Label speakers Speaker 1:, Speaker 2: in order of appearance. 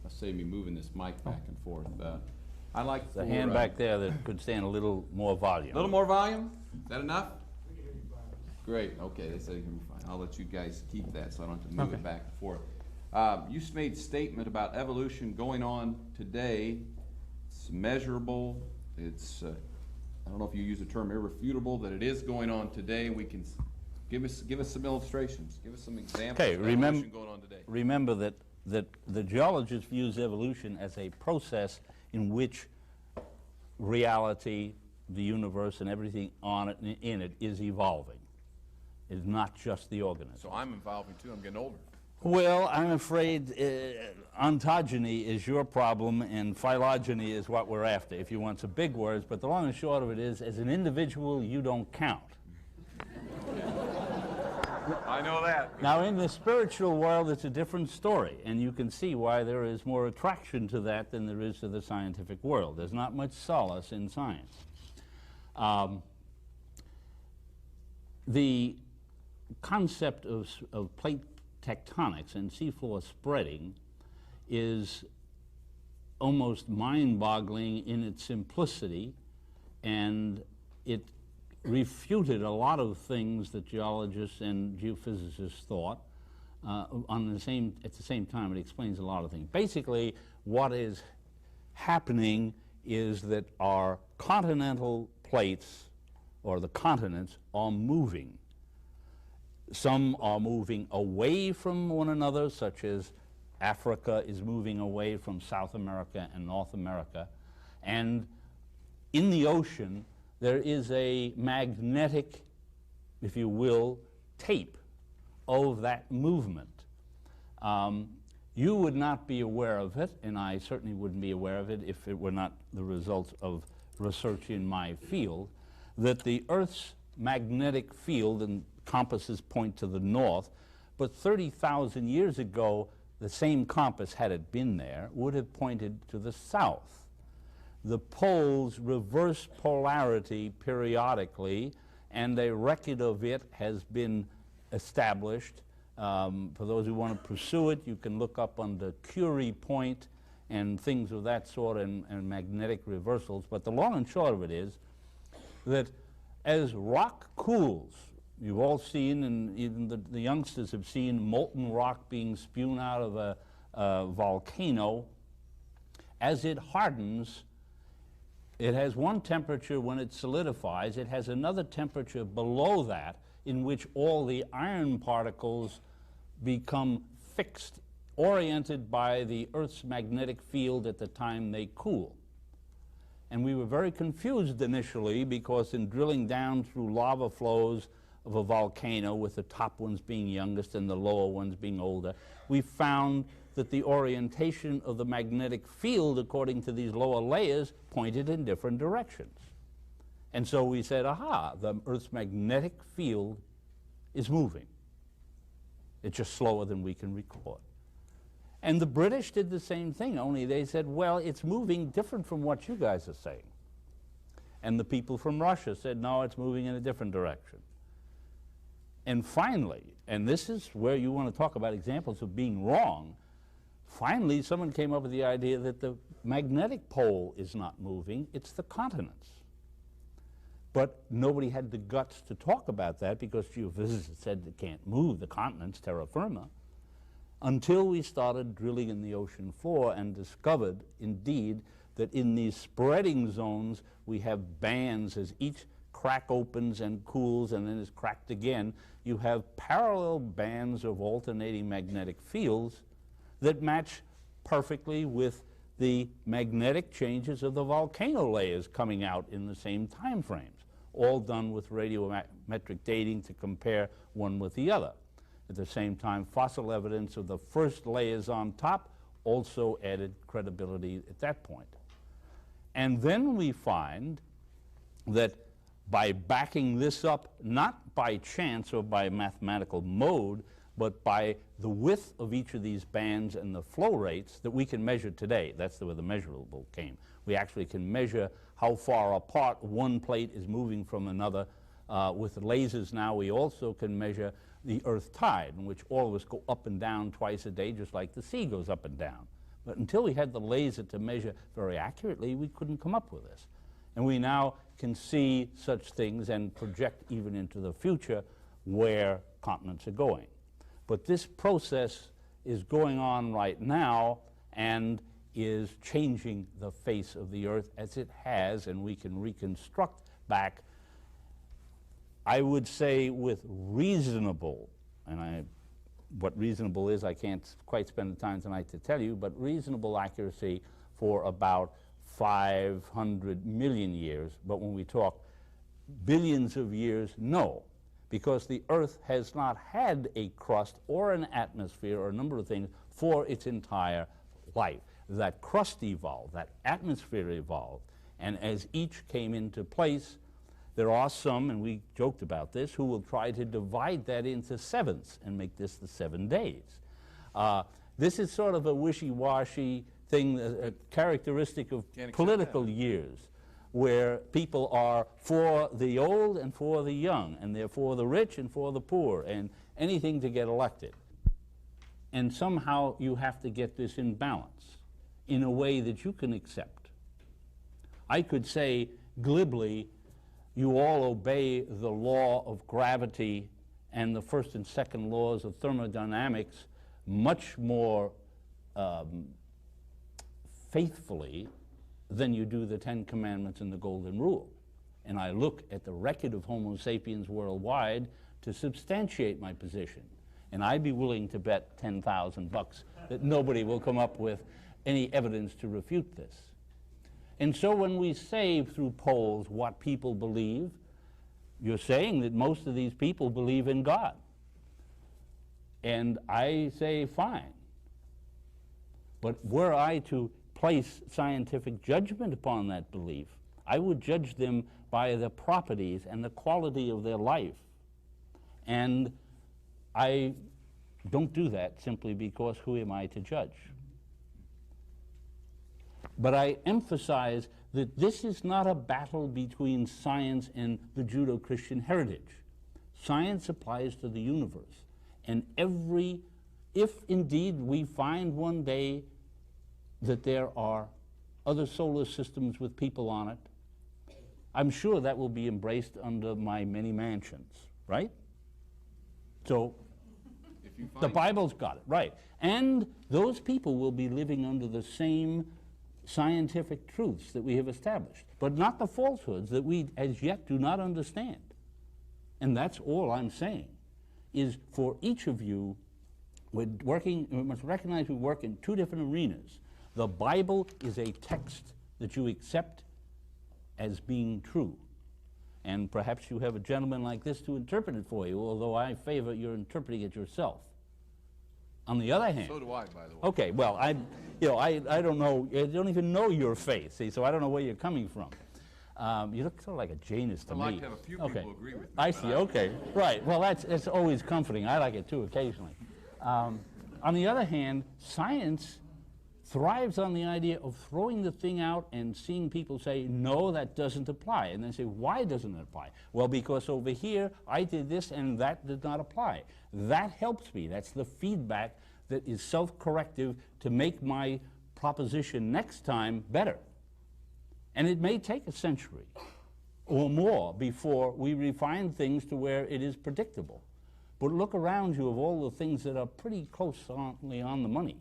Speaker 1: save me moving this mic back and forth. I like
Speaker 2: The hand back there that could stand a little more volume.
Speaker 1: A little more volume? Is that enough? Great. Okay, they said you can be fine. I'll let you guys keep that so I don't have to move it back and forth. You made a statement about evolution going on today. It's measurable. It's I don't know if you use the term irrefutable, that it is going on today. We can give us some illustrations. Give us some examples of evolution going on today.
Speaker 2: Remember that the geologist views evolution as a process in which reality, the universe, and everything on it and in it is evolving. It's not just the organism.
Speaker 1: So I'm evolving too. I'm getting older.
Speaker 2: Well, I'm afraid ontogeny is your problem and phylogeny is what we're after, if you want some big words. But the long and short of it is, as an individual, you don't count.
Speaker 1: I know that.
Speaker 2: Now, in the spiritual world, it's a different story, and you can see why there is more attraction to that than there is to the scientific world. There's not much solace in science. The concept of plate tectonics and seafloor spreading is almost mind-boggling in its simplicity, and it refuted a lot of things that geologists and geophysicists thought. At the same time, it explains a lot of things. Basically, what is happening is that our continental plates, or the continents, are moving. Some are moving away from one another, such as Africa is moving away from South America and North America. And in the ocean, there is a magnetic, if you will, tape of that movement. You would not be aware of it, and I certainly wouldn't be aware of it if it were not the result of research in my field, that the Earth's magnetic field, and compasses point to the north, but 30,000 years ago, the same compass, had it been there, would have pointed to the south. The poles reverse polarity periodically, and a record of it has been established. For those who want to pursue it, you can look up on the Curie point and things of that sort, and magnetic reversals. But the long and short of it is that as rock cools, you've all seen, and even the youngsters have seen, molten rock being spewed out of a volcano. As it hardens, it has one temperature when it solidifies. It has another temperature below that in which all the iron particles become fixed, oriented by the Earth's magnetic field at the time they cool. And we were very confused initially because in drilling down through lava flows of a volcano, with the top ones being youngest and the lower ones being older, we found that the orientation of the magnetic field, according to these lower layers, pointed in different directions. And so we said, aha, the Earth's magnetic field is moving. It's just slower than we can record. And the British did the same thing, only they said, well, it's moving different from what you guys are saying. And the people from Russia said, no, it's moving in a different direction. And finally, and this is where you want to talk about examples of being wrong, finally someone came up with the idea that the magnetic pole is not moving, it's the continents. But nobody had the guts to talk about that because geophysicists said they can't move the continents, terra firma, until we started drilling in the ocean floor and discovered, indeed, that in these spreading zones we have bands. As each crack opens and cools and then is cracked again, you have parallel bands of alternating magnetic fields that match perfectly with the magnetic changes of the volcano layers coming out in the same time frames, all done with radiometric dating to compare one with the other. At the same time, fossil evidence of the first layers on top also added credibility at that point. And then we find that by backing this up, not by chance or by mathematical mode, but by the width of each of these bands and the flow rates that we can measure today. That's where the measurable came. We actually can measure how far apart one plate is moving from another. With lasers now, we also can measure the earth tide, in which all of us go up and down twice a day, just like the sea goes up and down. But until we had the laser to measure very accurately, we couldn't come up with this. And we now can see such things and project even into the future where continents are going. But this process is going on right now and is changing the face of the Earth as it has, and we can reconstruct back, I would say, with reasonable, and what reasonable is, I can't quite spend the time tonight to tell you, but reasonable accuracy for about 500 million years. But when we talk billions of years, no, because the Earth has not had a crust or an atmosphere or a number of things for its entire life. That crust evolved, that atmosphere evolved, and as each came into place, there are some, and we joked about this, who will try to divide that into sevenths and make this the 7 days. This is sort of a wishy-washy thing, a characteristic of political years, where people are for the old and for the young, and they're for the rich and for the poor, and anything to get elected. And somehow you have to get this in balance in a way that you can accept. I could say glibly, you all obey the law of gravity and the first and second laws of thermodynamics much more faithfully than you do the 10 Commandments and the Golden Rule. And I look at the record of Homo sapiens worldwide to substantiate my position. And I'd be willing to bet 10,000 bucks that nobody will come up with any evidence to refute this. And so when we say through polls what people believe, you're saying that most of these people believe in God. And I say, fine. But were I to place scientific judgment upon that belief, I would judge them by the properties and the quality of their life. And I don't do that simply because who am I to judge? But I emphasize that this is not a battle between science and the Judeo-Christian heritage. Science applies to the universe. And if indeed we find one day that there are other solar systems with people on it, I'm sure that will be embraced under my many mansions, right? So the Bible's got it, right. And those people will be living under the same scientific truths that we have established, but not the falsehoods that we as yet do not understand. And that's all I'm saying, is for each of you, we must recognize we work in two different arenas. The Bible is a text that you accept as being true. And perhaps you have a gentleman like this to interpret it for you, although I favor your interpreting it yourself. On the other hand...
Speaker 1: So do I, by the way.
Speaker 2: Okay, well, I don't know, I don't even know your faith, see, so I don't know where you're coming from. You look sort of like a Janus to me.
Speaker 1: I'd like to have a few people agree with me.
Speaker 2: I see, okay, right. Well, that's always comforting. I like it too, occasionally. On the other hand, science thrives on the idea of throwing the thing out and seeing people say, no, that doesn't apply. And then say, why doesn't it apply? Well, because over here, I did this and that did not apply. That helps me. That's the feedback that is self-corrective to make my proposition next time better. And it may take a century or more before we refine things to where it is predictable. But look around you of all the things that are pretty closely on the money.